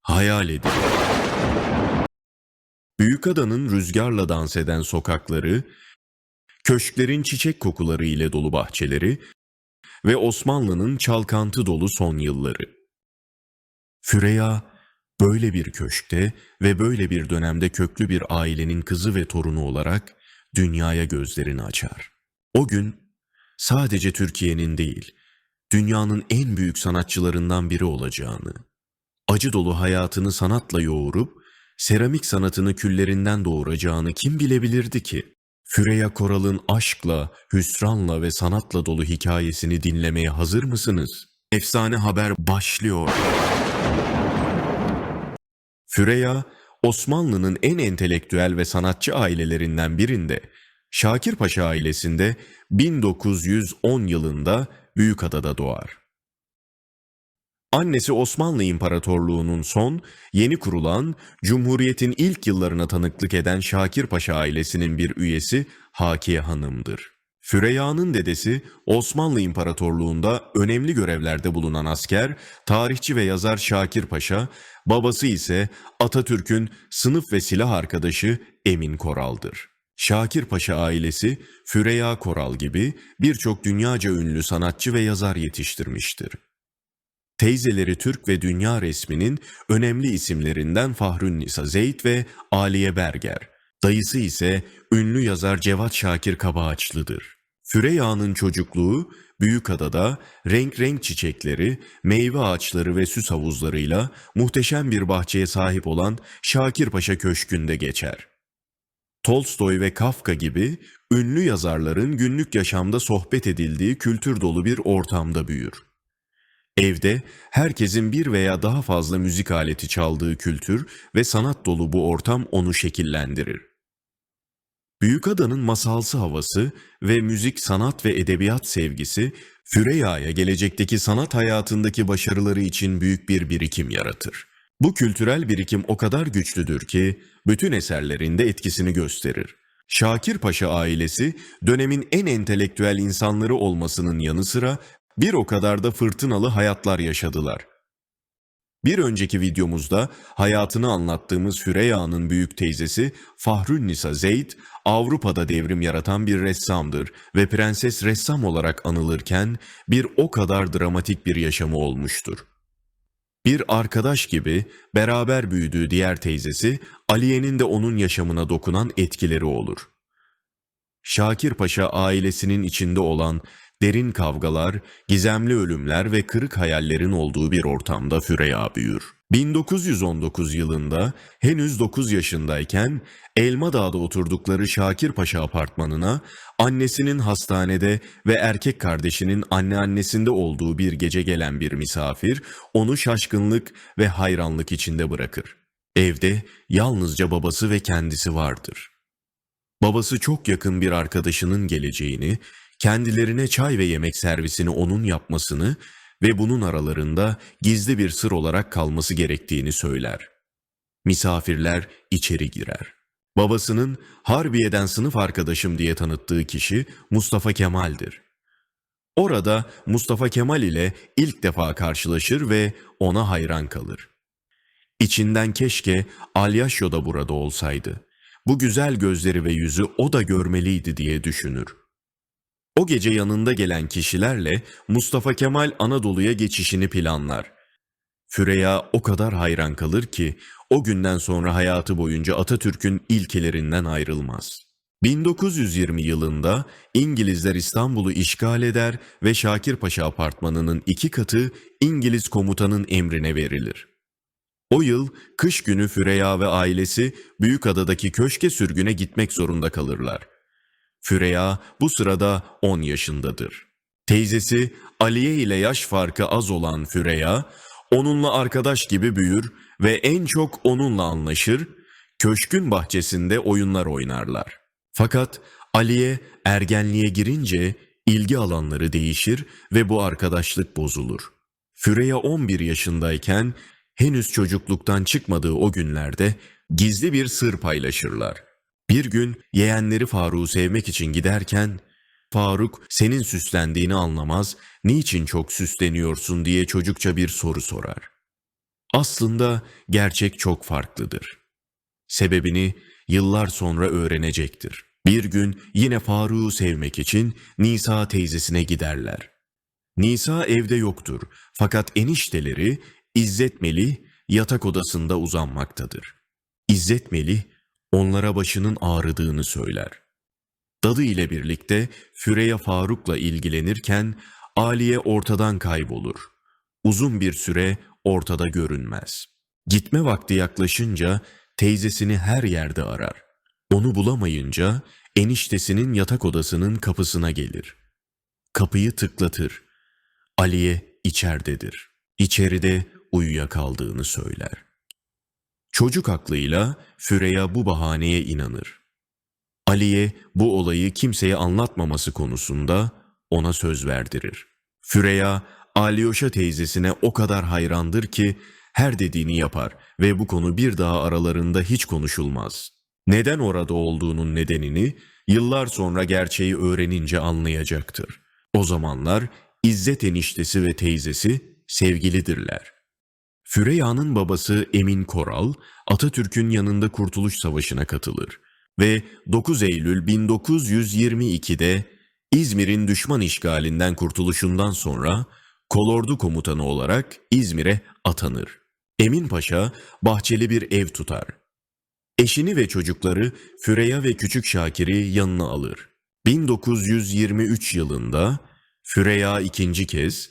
Hayal edin. Büyükada'nın rüzgarla dans eden sokakları, köşklerin çiçek kokuları ile dolu bahçeleri ve Osmanlı'nın çalkantı dolu son yılları. Füreya, böyle bir köşkte ve böyle bir dönemde köklü bir ailenin kızı ve torunu olarak dünyaya gözlerini açar. O gün sadece Türkiye'nin değil, dünyanın en büyük sanatçılarından biri olacağını, acı dolu hayatını sanatla yoğurup seramik sanatını küllerinden doğuracağını kim bilebilirdi ki? Füreya Koral'ın aşkla, hüsranla ve sanatla dolu hikayesini dinlemeye hazır mısınız? Efsane haber başlıyor. Füreya, Osmanlı'nın en entelektüel ve sanatçı ailelerinden birinde, Şakirpaşa ailesinde 1910 yılında Büyükada'da doğar. Annesi Osmanlı İmparatorluğu'nun son, yeni kurulan, Cumhuriyet'in ilk yıllarına tanıklık eden Şakirpaşa ailesinin bir üyesi Hakiye Hanım'dır. Füreya'nın dedesi Osmanlı İmparatorluğu'nda önemli görevlerde bulunan asker, tarihçi ve yazar Şakir Paşa, babası ise Atatürk'ün sınıf ve silah arkadaşı Emin Koral'dır. Şakir Paşa ailesi Füreya Koral gibi birçok dünyaca ünlü sanatçı ve yazar yetiştirmiştir. Teyzeleri Türk ve dünya resminin önemli isimlerinden Fahrünnisa Zeyd ve Aliye Berger. Dayısı ise ünlü yazar Cevat Şakir Kabaağaçlı'dır. Füreya'nın çocukluğu Büyükada'da renk renk çiçekleri, meyve ağaçları ve süs havuzlarıyla muhteşem bir bahçeye sahip olan Şakirpaşa Köşkü'nde geçer. Tolstoy ve Kafka gibi ünlü yazarların günlük yaşamda sohbet edildiği kültür dolu bir ortamda büyür. Evde herkesin bir veya daha fazla müzik aleti çaldığı kültür ve sanat dolu bu ortam onu şekillendirir. Büyükada'nın masalsı havası ve müzik, sanat ve edebiyat sevgisi Füreya'ya gelecekteki sanat hayatındaki başarıları için büyük bir birikim yaratır. Bu kültürel birikim o kadar güçlüdür ki bütün eserlerinde etkisini gösterir. Şakir Paşa ailesi dönemin en entelektüel insanları olmasının yanı sıra bir o kadar da fırtınalı hayatlar yaşadılar. Bir önceki videomuzda hayatını anlattığımız Füreya'nın büyük teyzesi Fahrünnisa Zeyd, Avrupa'da devrim yaratan bir ressamdır ve prenses ressam olarak anılırken bir o kadar dramatik bir yaşamı olmuştur. Bir arkadaş gibi beraber büyüdüğü diğer teyzesi Aliye'nin de onun yaşamına dokunan etkileri olur. Şakir Paşa ailesinin içinde olan derin kavgalar, gizemli ölümler ve kırık hayallerin olduğu bir ortamda Füreya büyür. 1919 yılında henüz 9 yaşındayken Elmadağ'da oturdukları Şakir Paşa apartmanına annesinin hastanede ve erkek kardeşinin anneannesinde olduğu bir gece gelen bir misafir onu şaşkınlık ve hayranlık içinde bırakır. Evde yalnızca babası ve kendisi vardır. Babası çok yakın bir arkadaşının geleceğini, kendilerine çay ve yemek servisini onun yapmasını ve bunun aralarında gizli bir sır olarak kalması gerektiğini söyler. Misafirler içeri girer. Babasının Harbiye'den sınıf arkadaşım diye tanıttığı kişi Mustafa Kemal'dir. Orada Mustafa Kemal ile ilk defa karşılaşır ve ona hayran kalır. İçinden keşke Alyaşyo da burada olsaydı. Bu güzel gözleri ve yüzü o da görmeliydi diye düşünür. O gece yanında gelen kişilerle Mustafa Kemal Anadolu'ya geçişini planlar. Füreya o kadar hayran kalır ki o günden sonra hayatı boyunca Atatürk'ün ilkelerinden ayrılmaz. 1920 yılında İngilizler İstanbul'u işgal eder ve Şakirpaşa apartmanının 2 katı İngiliz komutanın emrine verilir. O yıl kış günü Füreya ve ailesi Büyükada'daki köşke sürgüne gitmek zorunda kalırlar. Füreya bu sırada 10 yaşındadır. Teyzesi Aliye ile yaş farkı az olan Füreya, onunla arkadaş gibi büyür ve en çok onunla anlaşır, köşkün bahçesinde oyunlar oynarlar. Fakat Aliye ergenliğe girince ilgi alanları değişir ve bu arkadaşlık bozulur. Füreya 11 yaşındayken henüz çocukluktan çıkmadığı o günlerde gizli bir sır paylaşırlar. Bir gün yeğenleri Faruk'u sevmek için giderken, Faruk senin süslendiğini anlamaz, niçin çok süsleniyorsun diye çocukça bir soru sorar. Aslında gerçek çok farklıdır. Sebebini yıllar sonra öğrenecektir. Bir gün yine Faruk'u sevmek için Nisa teyzesine giderler. Nisa evde yoktur fakat enişteleri İzzet Melih yatak odasında uzanmaktadır. İzzet Melih onlara başının ağrıdığını söyler. Dadı ile birlikte Füreya Faruk'la ilgilenirken Aliye ortadan kaybolur. Uzun bir süre ortada görünmez. Gitme vakti yaklaşınca teyzesini her yerde arar. Onu bulamayınca eniştesinin yatak odasının kapısına gelir. Kapıyı tıklatır. Aliye içeridedir. İçeride uyuyakaldığını söyler. Çocuk aklıyla Füreya bu bahaneye inanır. Aliye bu olayı kimseye anlatmaması konusunda ona söz verdirir. Füreya, Alyoşa teyzesine o kadar hayrandır ki her dediğini yapar ve bu konu bir daha aralarında hiç konuşulmaz. Neden orada olduğunun nedenini yıllar sonra gerçeği öğrenince anlayacaktır. O zamanlar İzzet eniştesi ve teyzesi sevgilidirler. Füreya'nın babası Emin Koral, Atatürk'ün yanında Kurtuluş Savaşı'na katılır ve 9 Eylül 1922'de İzmir'in düşman işgalinden kurtuluşundan sonra kolordu komutanı olarak İzmir'e atanır. Emin Paşa bahçeli bir ev tutar. Eşini ve çocukları Füreya ve Küçük Şakir'i yanına alır. 1923 yılında Füreya ikinci kez,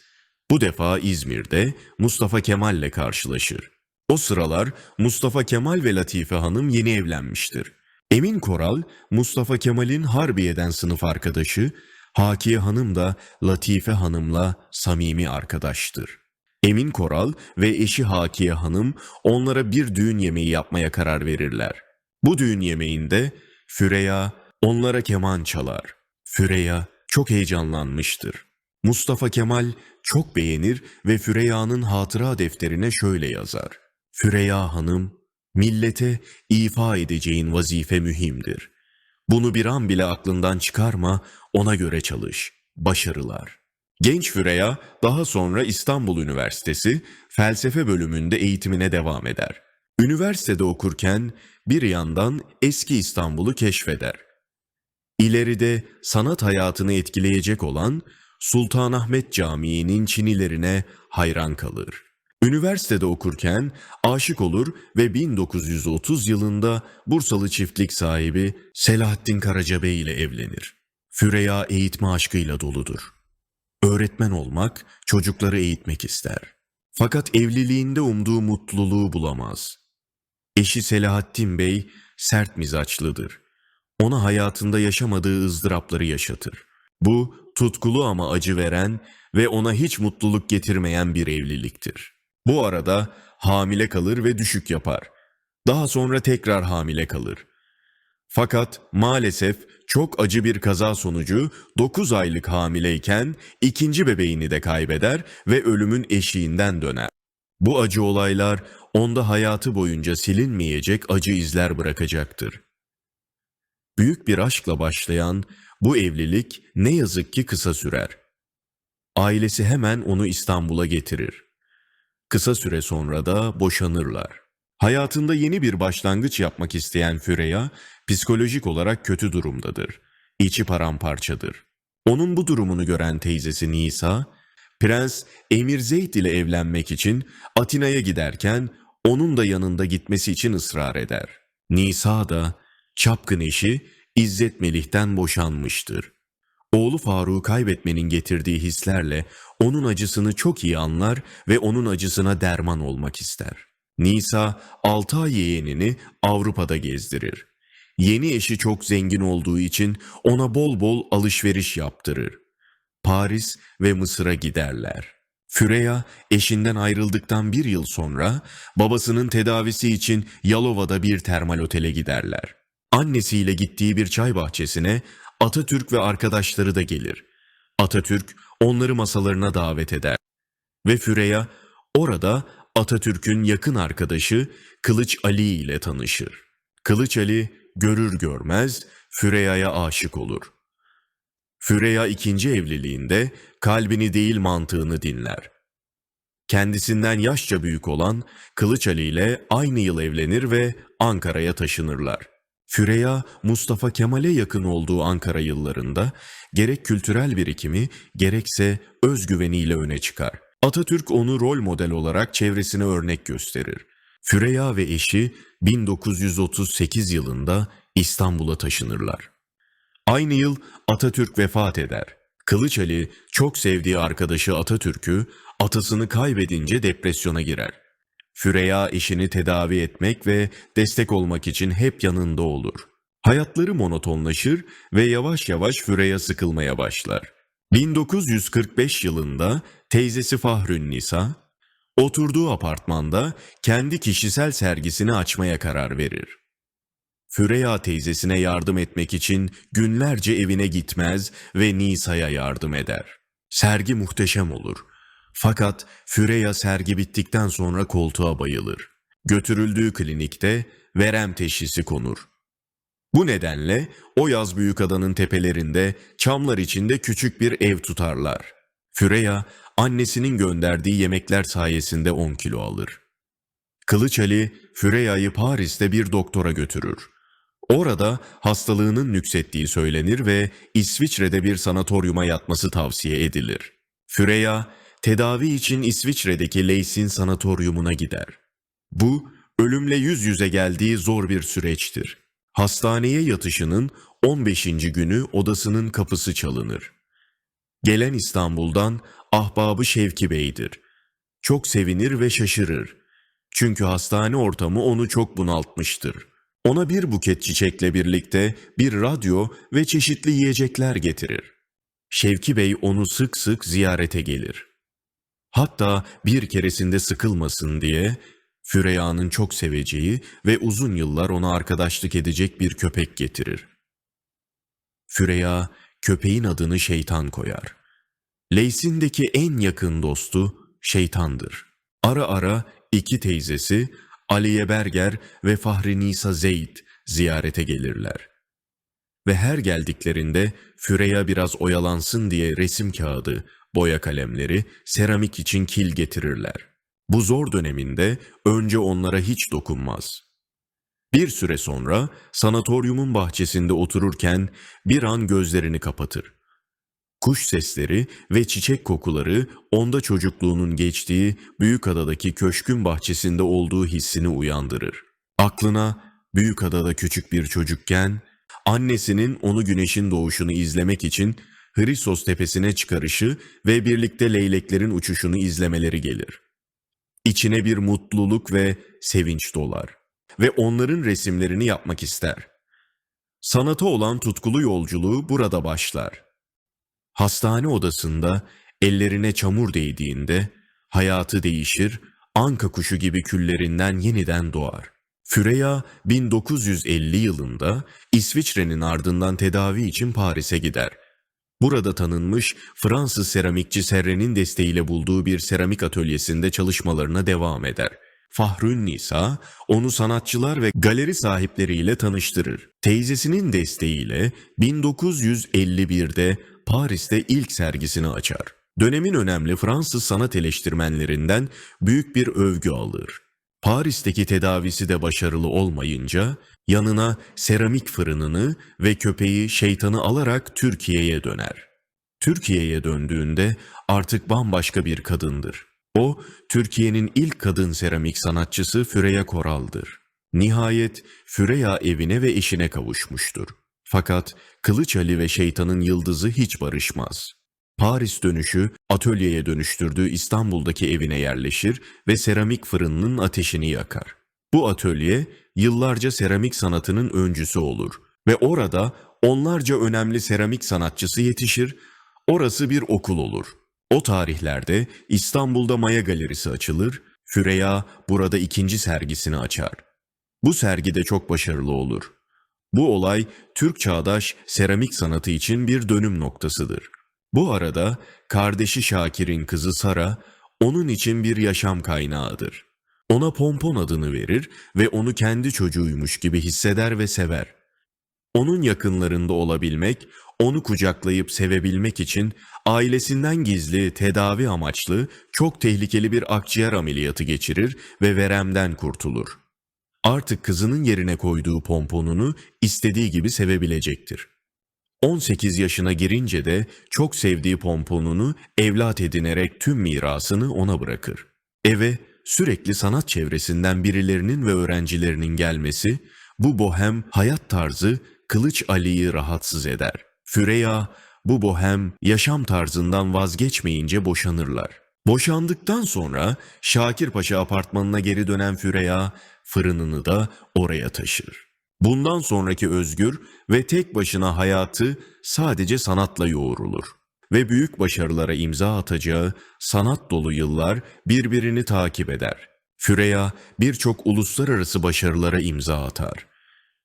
bu defa İzmir'de Mustafa Kemal'le karşılaşır. O sıralar Mustafa Kemal ve Latife Hanım yeni evlenmiştir. Emin Koral, Mustafa Kemal'in Harbiye'den sınıf arkadaşı, Hakiye Hanım da Latife Hanım'la samimi arkadaştır. Emin Koral ve eşi Hakiye Hanım onlara bir düğün yemeği yapmaya karar verirler. Bu düğün yemeğinde Füreya onlara keman çalar. Füreya çok heyecanlanmıştır. Mustafa Kemal çok beğenir ve Füreya'nın hatıra defterine şöyle yazar. Füreya Hanım, millete ifa edeceğin vazife mühimdir. Bunu bir an bile aklından çıkarma, ona göre çalış. Başarılar. Genç Füreya daha sonra İstanbul Üniversitesi felsefe bölümünde eğitimine devam eder. Üniversitede okurken bir yandan eski İstanbul'u keşfeder. İleride sanat hayatını etkileyecek olan Sultanahmet Camii'nin çinilerine hayran kalır. Üniversitede okurken aşık olur ve 1930 yılında Bursalı çiftlik sahibi Selahattin Karacabey ile evlenir. Füreya eğitme aşkıyla doludur. Öğretmen olmak, çocukları eğitmek ister. Fakat evliliğinde umduğu mutluluğu bulamaz. Eşi Selahattin Bey sert mizaçlıdır. Ona hayatında yaşamadığı ızdırapları yaşatır. Bu tutkulu ama acı veren ve ona hiç mutluluk getirmeyen bir evliliktir. Bu arada hamile kalır ve düşük yapar. Daha sonra tekrar hamile kalır. Fakat maalesef çok acı bir kaza sonucu 9 aylık hamileyken ikinci bebeğini de kaybeder ve ölümün eşiğinden döner. Bu acı olaylar onda hayatı boyunca silinmeyecek acı izler bırakacaktır. Büyük bir aşkla başlayan bu evlilik ne yazık ki kısa sürer. Ailesi hemen onu İstanbul'a getirir. Kısa süre sonra da boşanırlar. Hayatında yeni bir başlangıç yapmak isteyen Füreya, psikolojik olarak kötü durumdadır. İçi paramparçadır. Onun bu durumunu gören teyzesi Nisa, Prens Emir Zeyd ile evlenmek için Atina'ya giderken onun da yanında gitmesi için ısrar eder. Nisa da çapkın eşi İzzet Melih'ten boşanmıştır. Oğlu Faruk'u kaybetmenin getirdiği hislerle onun acısını çok iyi anlar ve onun acısına derman olmak ister. Nisa 6 ay yeğenini Avrupa'da gezdirir. Yeni eşi çok zengin olduğu için ona bol bol alışveriş yaptırır. Paris ve Mısır'a giderler. Füreya eşinden ayrıldıktan bir yıl sonra babasının tedavisi için Yalova'da bir termal otele giderler. Annesiyle gittiği bir çay bahçesine Atatürk ve arkadaşları da gelir. Atatürk onları masalarına davet eder ve Füreya orada Atatürk'ün yakın arkadaşı Kılıç Ali ile tanışır. Kılıç Ali görür görmez Füreya'ya aşık olur. Füreya ikinci evliliğinde kalbini değil mantığını dinler. Kendisinden yaşça büyük olan Kılıç Ali ile aynı yıl evlenir ve Ankara'ya taşınırlar. Füreya, Mustafa Kemal'e yakın olduğu Ankara yıllarında gerek kültürel birikimi gerekse özgüveniyle öne çıkar. Atatürk onu rol model olarak çevresine örnek gösterir. Füreya ve eşi 1938 yılında İstanbul'a taşınırlar. Aynı yıl Atatürk vefat eder. Kılıç Ali çok sevdiği arkadaşı Atatürk'ü atasını kaybedince depresyona girer. Füreya eşini tedavi etmek ve destek olmak için hep yanında olur. Hayatları monotonlaşır ve yavaş yavaş Füreya sıkılmaya başlar. 1945 yılında teyzesi Fahrünnisa, oturduğu apartmanda kendi kişisel sergisini açmaya karar verir. Füreya teyzesine yardım etmek için günlerce evine gitmez ve Nisa'ya yardım eder. Sergi muhteşem olur. Fakat Füreya sergi bittikten sonra koltuğa bayılır. Götürüldüğü klinikte verem teşhisi konur. Bu nedenle o yaz Büyükada'nın tepelerinde çamlar içinde küçük bir ev tutarlar. Füreya annesinin gönderdiği yemekler sayesinde 10 kilo alır. Kılıç Ali Füreya'yı Paris'te bir doktora götürür. Orada hastalığının nüksettiği söylenir ve İsviçre'de bir sanatoryuma yatması tavsiye edilir. Füreya, tedavi için İsviçre'deki Leysin sanatoryumuna gider. Bu, ölümle yüz yüze geldiği zor bir süreçtir. Hastaneye yatışının 15. günü odasının kapısı çalınır. Gelen İstanbul'dan ahbabı Şevki Bey'dir. Çok sevinir ve şaşırır. Çünkü hastane ortamı onu çok bunaltmıştır. Ona bir buket çiçekle birlikte bir radyo ve çeşitli yiyecekler getirir. Şevki Bey onu sık sık ziyarete gelir. Hatta bir keresinde sıkılmasın diye Füreya'nın çok seveceği ve uzun yıllar ona arkadaşlık edecek bir köpek getirir. Füreya köpeğin adını Şeytan koyar. Leysin'deki en yakın dostu Şeytan'dır. Ara ara iki teyzesi Aliye Berger ve Fahri Nisa Zeyd ziyarete gelirler. Ve her geldiklerinde Füreya biraz oyalansın diye resim kağıdı, boya kalemleri, seramik için kil getirirler. Bu zor döneminde önce onlara hiç dokunmaz. Bir süre sonra sanatoryumun bahçesinde otururken bir an gözlerini kapatır. Kuş sesleri ve çiçek kokuları onda çocukluğunun geçtiği Büyükada'daki köşkün bahçesinde olduğu hissini uyandırır. Aklına Büyükada'da küçük bir çocukken annesinin onu güneşin doğuşunu izlemek için Hristos tepesine çıkarışı ve birlikte leyleklerin uçuşunu izlemeleri gelir. İçine bir mutluluk ve sevinç dolar ve onların resimlerini yapmak ister. Sanata olan tutkulu yolculuğu burada başlar. Hastane odasında ellerine çamur değdiğinde hayatı değişir, anka kuşu gibi küllerinden yeniden doğar. Füreya 1950 yılında İsviçre'nin ardından tedavi için Paris'e gider. Burada tanınmış Fransız seramikçi Serre'nin desteğiyle bulduğu bir seramik atölyesinde çalışmalarına devam eder. Fahrünnisa onu sanatçılar ve galeri sahipleriyle tanıştırır. Teyzesinin desteğiyle 1951'de Paris'te ilk sergisini açar. Dönemin önemli Fransız sanat eleştirmenlerinden büyük bir övgü alır. Paris'teki tedavisi de başarılı olmayınca yanına seramik fırınını ve köpeği Şeytan'ı alarak Türkiye'ye döner. Türkiye'ye döndüğünde artık bambaşka bir kadındır. O, Türkiye'nin ilk kadın seramik sanatçısı Füreya Koral'dır. Nihayet Füreya evine ve eşine kavuşmuştur. Fakat Kılıç Ali ve Şeytan'ın yıldızı hiç barışmaz. Paris dönüşü atölyeye dönüştürdüğü İstanbul'daki evine yerleşir ve seramik fırınının ateşini yakar. Bu atölye yıllarca seramik sanatının öncüsü olur ve orada onlarca önemli seramik sanatçısı yetişir, orası bir okul olur. O tarihlerde İstanbul'da Maya Galerisi açılır, Füreya burada ikinci sergisini açar. Bu sergi de çok başarılı olur. Bu olay Türk çağdaş seramik sanatı için bir dönüm noktasıdır. Bu arada kardeşi Şakir'in kızı Sara onun için bir yaşam kaynağıdır. Ona Pompon adını verir ve onu kendi çocuğuymuş gibi hisseder ve sever. Onun yakınlarında olabilmek, Onu kucaklayıp sevebilmek için ailesinden gizli, tedavi amaçlı, çok tehlikeli bir akciğer ameliyatı geçirir ve veremden kurtulur. Artık kızının yerine koyduğu pomponunu istediği gibi sevebilecektir. 18 yaşına girince de çok sevdiği pomponunu evlat edinerek tüm mirasını ona bırakır. Eve sürekli sanat çevresinden birilerinin ve öğrencilerinin gelmesi, bu bohem hayat tarzı Kılıç Ali'yi rahatsız eder. Füreya, bu bohem yaşam tarzından vazgeçmeyince boşanırlar. Boşandıktan sonra Şakirpaşa apartmanına geri dönen Füreya, fırınını da oraya taşır. Bundan sonraki özgür ve tek başına hayatı sadece sanatla yoğrulur. Ve büyük başarılara imza atacağı sanat dolu yıllar birbirini takip eder. Füreya birçok uluslararası başarılara imza atar.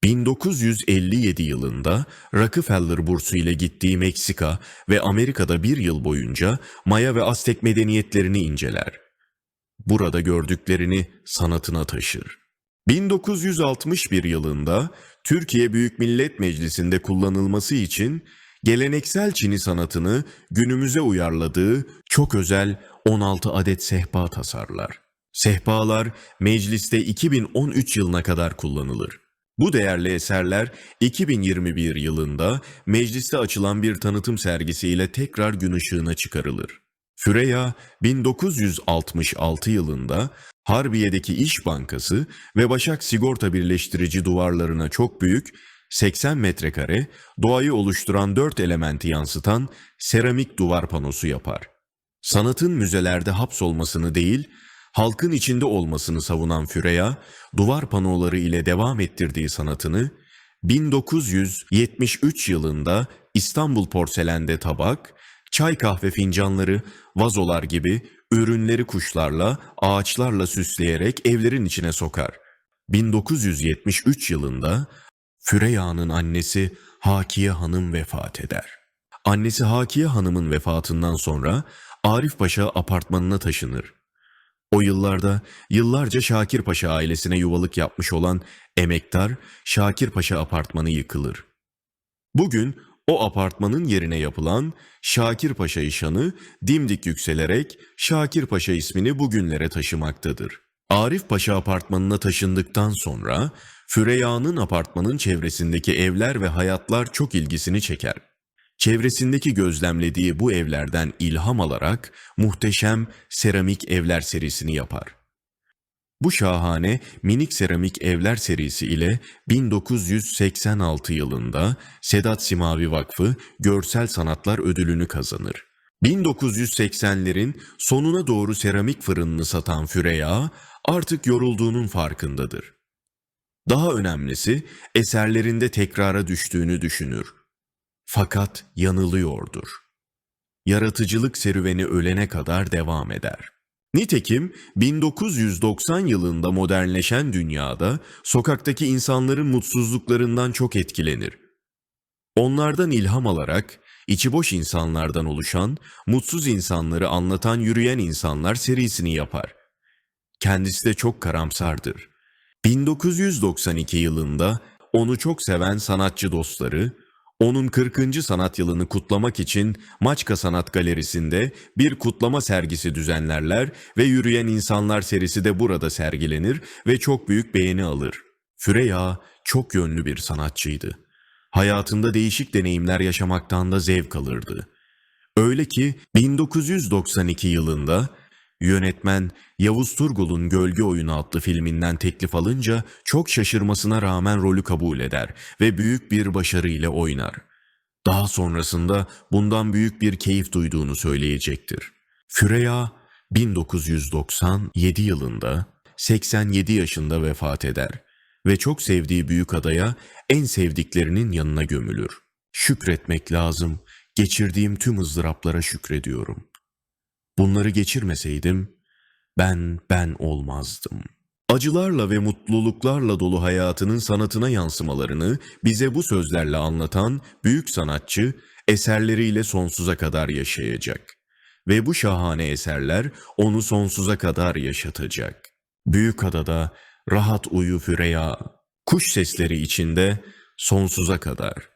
1957 yılında Rockefeller bursu ile gittiği Meksika ve Amerika'da bir yıl boyunca Maya ve Aztek medeniyetlerini inceler. Burada gördüklerini sanatına taşır. 1961 yılında Türkiye Büyük Millet Meclisi'nde kullanılması için geleneksel Çini sanatını günümüze uyarladığı çok özel 16 adet sehpa tasarlar. Sehpalar mecliste 2013 yılına kadar kullanılır. Bu değerli eserler 2021 yılında mecliste açılan bir tanıtım sergisiyle tekrar gün ışığına çıkarılır. Füreya 1966 yılında Harbiye'deki İş Bankası ve Başak Sigorta Birleştirici duvarlarına çok büyük 80 metrekare doğayı oluşturan 4 elementi yansıtan seramik duvar panosu yapar. Sanatın müzelerde hapsolmasını değil, halkın içinde olmasını savunan Füreya, duvar panoları ile devam ettirdiği sanatını 1973 yılında İstanbul Porselen'de tabak, çay kahve fincanları, vazolar gibi ürünleri kuşlarla, ağaçlarla süsleyerek evlerin içine sokar. 1973 yılında Füreya'nın annesi Hakiye Hanım vefat eder. Annesi Hakiye Hanım'ın vefatından sonra Arif Paşa apartmanına taşınır. O yıllarda yıllarca Şakirpaşa ailesine yuvalık yapmış olan emektar Şakirpaşa apartmanı yıkılır. Bugün o apartmanın yerine yapılan Şakirpaşa İşhanı dimdik yükselerek Şakirpaşa ismini bugünlere taşımaktadır. Arif Paşa apartmanına taşındıktan sonra Füreya'nın apartmanın çevresindeki evler ve hayatlar çok ilgisini çeker. Çevresindeki gözlemlediği bu evlerden ilham alarak muhteşem seramik evler serisini yapar. Bu şahane minik seramik evler serisi ile 1986 yılında Sedat Simavi Vakfı Görsel Sanatlar Ödülünü kazanır. 1980'lerin sonuna doğru seramik fırınını satan Füreya artık yorulduğunun farkındadır. Daha önemlisi eserlerinde tekrara düştüğünü düşünür. Fakat yanılıyordur. Yaratıcılık serüveni ölene kadar devam eder. Nitekim 1990 yılında modernleşen dünyada sokaktaki insanların mutsuzluklarından çok etkilenir. Onlardan ilham alarak içi boş insanlardan oluşan, mutsuz insanları anlatan Yürüyen İnsanlar serisini yapar. Kendisi de çok karamsardır. 1992 yılında onu çok seven sanatçı dostları, onun 40. sanat yılını kutlamak için Maçka Sanat Galerisi'nde bir kutlama sergisi düzenlerler ve Yürüyen İnsanlar serisi de burada sergilenir ve çok büyük beğeni alır. Füreya çok yönlü bir sanatçıydı. Hayatında değişik deneyimler yaşamaktan da zevk alırdı. Öyle ki 1992 yılında yönetmen Yavuz Turgul'un Gölge Oyunu adlı filminden teklif alınca çok şaşırmasına rağmen rolü kabul eder ve büyük bir başarıyla oynar. Daha sonrasında bundan büyük bir keyif duyduğunu söyleyecektir. Füreya 1997 yılında 87 yaşında vefat eder ve çok sevdiği Büyükada'ya en sevdiklerinin yanına gömülür. Şükretmek lazım, geçirdiğim tüm ızdıraplara şükrediyorum. Bunları geçirmeseydim ben olmazdım. Acılarla ve mutluluklarla dolu hayatının sanatına yansımalarını bize bu sözlerle anlatan büyük sanatçı eserleriyle sonsuza kadar yaşayacak. Ve bu şahane eserler onu sonsuza kadar yaşatacak. Büyükada'da rahat uyu Füreya, kuş sesleri içinde sonsuza kadar.